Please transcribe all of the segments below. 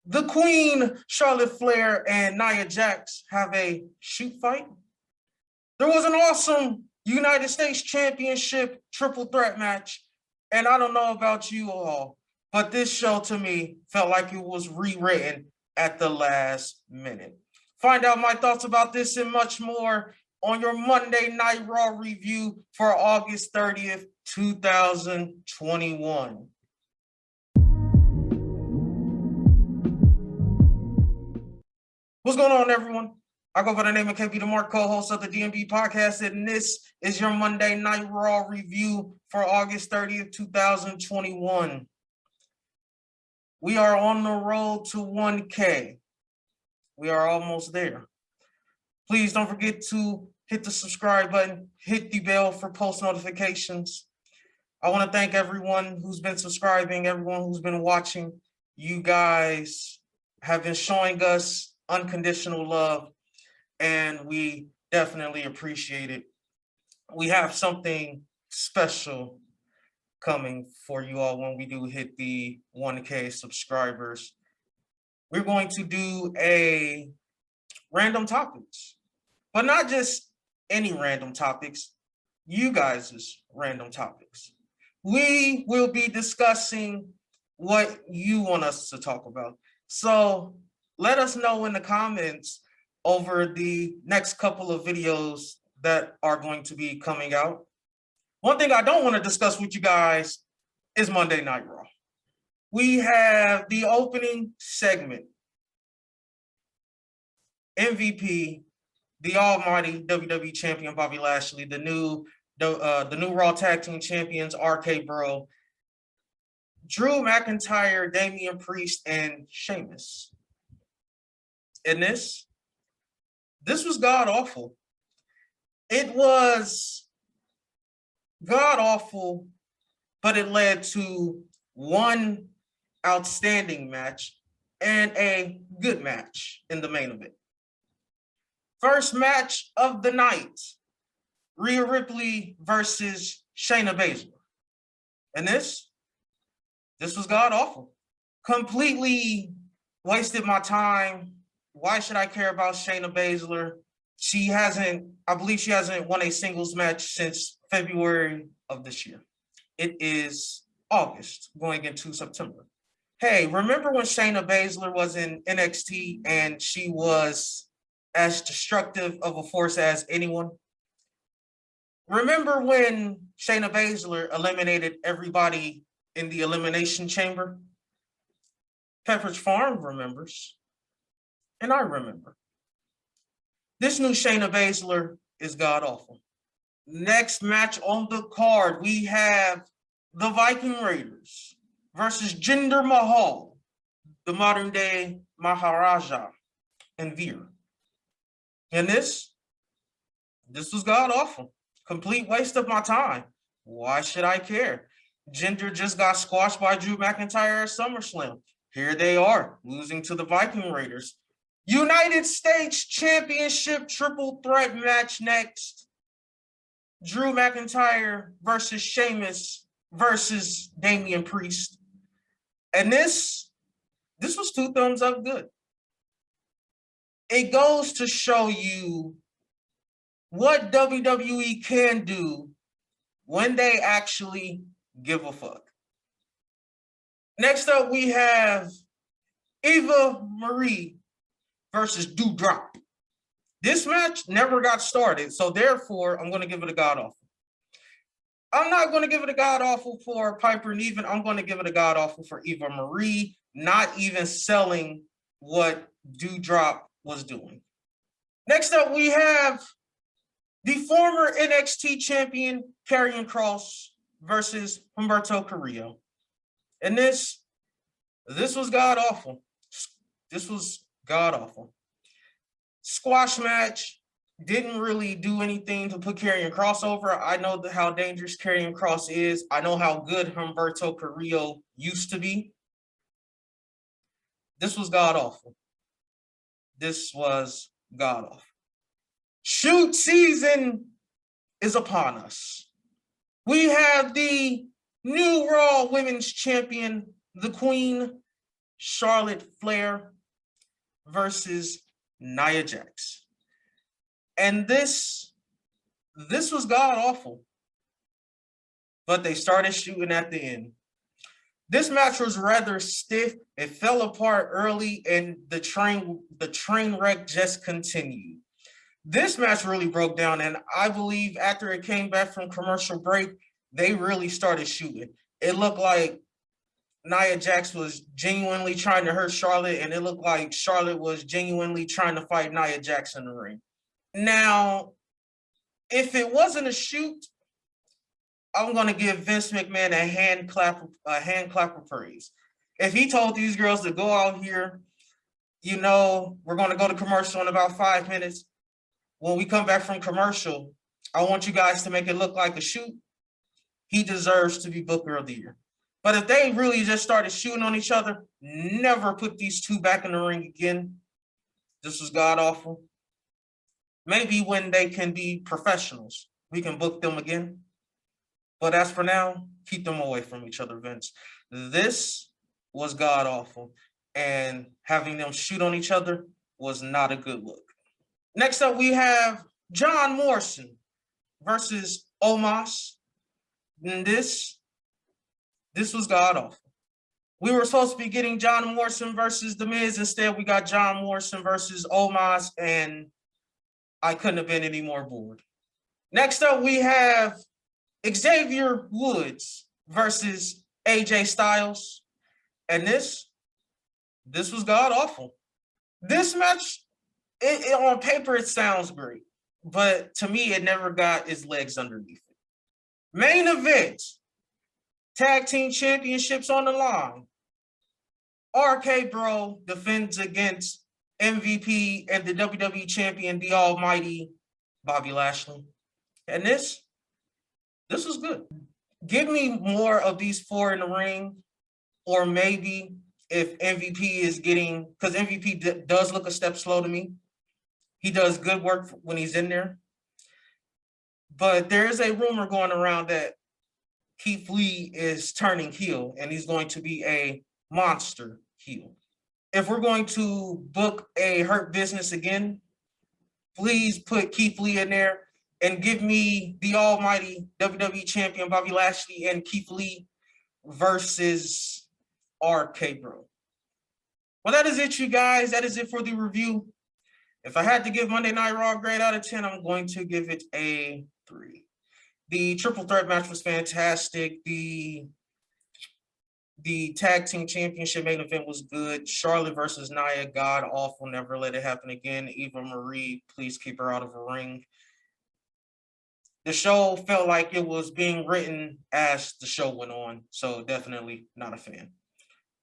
the Queen, Charlotte Flair, and Nia Jax have a shoot fight. There was an awesome United States Championship triple threat match. And I don't know about you all, but this show to me felt like it was rewritten at the last minute. Find out my thoughts about this and much more on your Monday Night Raw review for August 30th, 2021. What's going on, everyone? I go by the name of KBTHEMARK, co-host of the DMB podcast, and this is your Monday Night Raw review for August 30th, 2021. We are on the road to 1K. We are almost there. Please don't forget to hit the subscribe button, hit the bell for post notifications. I want to thank everyone who's been subscribing, everyone who's been watching. You guys have been showing us unconditional love, and we definitely appreciate it. We have something special coming for you all when we do hit the 1K subscribers. We're going to do a random topics, but not just any random topics, you guys' random topics. We will be discussing what you want us to talk about. So let us know in the comments over the next couple of videos that are going to be coming out. One thing I don't want to discuss with you guys is Monday Night Raw. We have the opening segment. MVP, the almighty WWE champion Bobby Lashley, the new Raw Tag Team champions RK Bro, Drew McIntyre, Damien Priest, and Sheamus. And this was god-awful. It was god-awful, but it led to one outstanding match and a good match in the main event. First match of the night, Ria Ripley versus Shayna Baseball. And this was god-awful. Completely wasted my time. Why should I care about Shayna Baszler? I believe she hasn't won a singles match since February of this year. It is August, going into September. Hey, remember when Shayna Baszler was in NXT and she was as destructive of a force as anyone? Remember when Shayna Baszler eliminated everybody in the Elimination Chamber? Pepperidge Farm remembers. And I remember. This new Shayna Baszler is god-awful. Next match on the card, we have the Viking Raiders versus Jinder Mahal, the modern-day Maharaja, and Veer. And this was god-awful. Complete waste of my time. Why should I care? Jinder just got squashed by Drew McIntyre at SummerSlam. Here they are, losing to the Viking Raiders. United States Championship triple threat match next. Drew McIntyre versus Sheamus versus Damien Priest. And this was 2 thumbs up good. It goes to show you what WWE can do when they actually give a fuck. Next up, we have Eva Marie versus Doudrop. This match never got started, so therefore, I'm going to give it a god-awful. I'm not going to give it a god-awful for Piper Niven. I'm going to give it a god-awful for Eva Marie, not even selling what Doudrop was doing. Next up, we have the former NXT champion, Carrion versus Humberto Carrillo. And this was god-awful. This was god-awful. Squash match, didn't really do anything to put Carrion over. I know how dangerous Carrion is. I know how good Humberto Carrillo used to be. This was god-awful. This was god-awful. Shoot season is upon us. We have the new Raw Women's Champion, the Queen, Charlotte Flair versus Nia Jax. And this was god-awful. But they started shooting at the end. This match was rather stiff. It fell apart early, and the train wreck just continued. This match really broke down, and I believe after it came back from commercial break, they really started shooting. It looked like Nia Jax was genuinely trying to hurt Charlotte, and it looked like Charlotte was genuinely trying to fight Nia Jax in the ring. Now, if it wasn't a shoot, I'm going to give Vince McMahon a hand clap of praise. If he told these girls to go out here, you know, we're going to go to commercial in about 5 minutes. When we come back from commercial, I want you guys to make it look like a shoot. He deserves to be Booker of the Year. But if they really just started shooting on each other, never put these two back in the ring again. This was god-awful. Maybe when they can be professionals, we can book them again. But as for now, keep them away from each other, Vince. This was god-awful. And having them shoot on each other was not a good look. Next up, we have John Morrison versus Omash. And this was god-awful. We were supposed to be getting John Morrison versus The Miz. Instead, we got John Morrison versus Omash, and I couldn't have been any more bored. Next up, we have Xavier Woods versus AJ Styles. And this was god-awful. This match, on paper, it sounds great. But to me, it never got its legs underneath it. Main event. Tag team championships on the line. RK Bro defends against MVP and the WWE champion, the almighty Bobby Lashley. And this was good. Give me more of these four in the ring, or maybe if MVP is getting, because MVP does look a step slow to me. He does good work when he's in there. But there is a rumor going around that Keith Lee is turning heel, and he's going to be a monster heel. If we're going to book a Hurt Business again, please put Keith Lee in there and give me the almighty WWE champion Bobby Lashley and Keith Lee versus RK Bro. Well, that is it, you guys. That is it for the review. If I had to give Monday Night Raw a grade out of 10, I'm going to give it a 3. The triple threat match was fantastic. The tag team championship main event was good. Charlotte versus Nia, god awful. Never let it happen again. Eva Marie, please keep her out of a ring. The show felt like it was being written as the show went on, so definitely not a fan.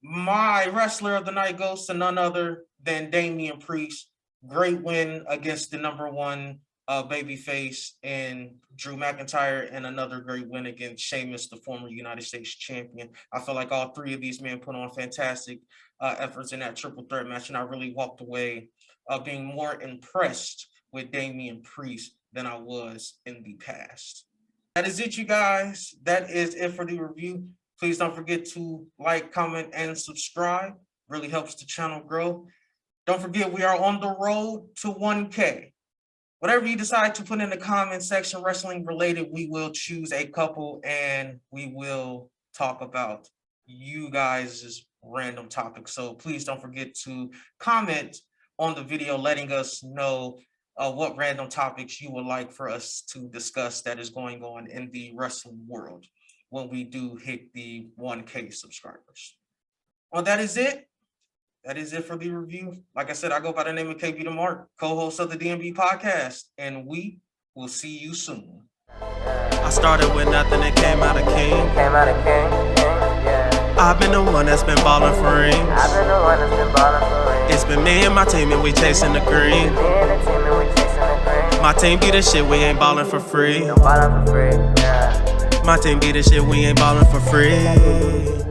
My wrestler of the night goes to none other than Damien Priest. Great win against the #1 babyface and Drew McIntyre, and another great win against Sheamus, the former United States champion. I feel like all three of these men put on fantastic efforts in that triple threat match, and I really walked away being more impressed with Damien Priest than I was in the past. That is it, you guys. That is it for the review. Please don't forget to like, comment, and subscribe. Really helps the channel grow. Don't forget, we are on the road to 1K. Whatever you decide to put in the comment section, wrestling related, we will choose a couple and we will talk about you guys' random topics. So please don't forget to comment on the video, letting us know what random topics you would like for us to discuss that is going on in the wrestling world when we do hit the 1K subscribers. Well, that is it. That is it for the review. Like I said, I go by the name of KBTHEMARK, co-host of the DMB podcast, and we will see you soon. I started with nothing and came out a king. I've been the one that's been balling for rings. It's been me and my team and we chasing the green. My team be the shit, we ain't balling for free. My team be the shit, we ain't balling for free.